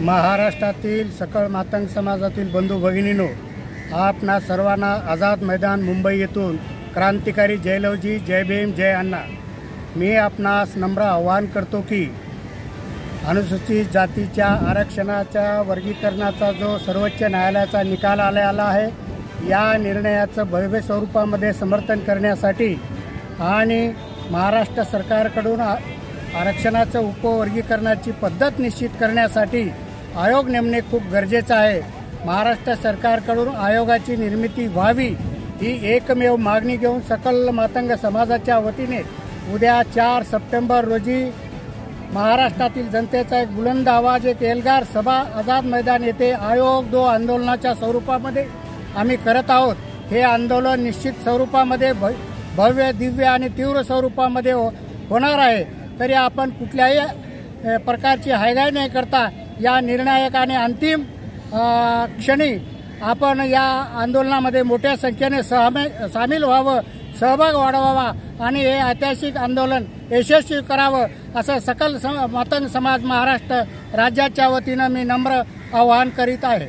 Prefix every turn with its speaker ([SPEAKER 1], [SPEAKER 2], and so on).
[SPEAKER 1] महाराष्ट्रातील सकळ मातंग समाजातील बंधू भगिनींनो, आपणा सर्वांना आझाद मैदान मुंबई येथून क्रांतिकारी जयलवजी, जय भीम, जय अण्णा. मी आपणास नम्र आवाहन करतो की अनुसूचित जातीच्या आरक्षणाच्या वर्गीकरणाचा जो सर्वोच्च न्यायालयाचा निकाल आलेला आहे, या निर्णयाचं भव्य स्वरूपामध्ये समर्थन करण्यासाठी आणि महाराष्ट्र सरकारकडून आरक्षणाचं उपवर्गीकरणाची पद्धत निश्चित करण्यासाठी आयोग नेमणे खूप गरजेचं आहे. महाराष्ट्र सरकारकडून आयोगाची निर्मिती व्हावी ही एकमेव मागणी घेऊन सकल मातंग समाजाच्या वतीने उद्या 4 सप्टेंबर रोजी महाराष्ट्रातील जनतेचा एक बुलंद आवाज, एक एल्गार सभा आझाद मैदान येथे आयोग 2 आंदोलनाच्या स्वरूपामध्ये आम्ही करत आहोत. हे आंदोलन निश्चित स्वरूपामध्ये भव्य, दिव्य आणि तीव्र स्वरूपामध्ये होणार आहे. तरी आपण कुठल्याही प्रकारची हायगाय नाही करता या निर्णायक आणि अंतिम क्षणी आपण या आंदोलनामध्ये मोठ्या संख्येने सामील व्हावं, सहभाग वाढवावा आणि हे ऐतिहासिक आंदोलन यशस्वी करावं असं सकल मातंग समाज महाराष्ट्र राज्याच्या वतीनं मी नम्र आवाहन करीत आहे.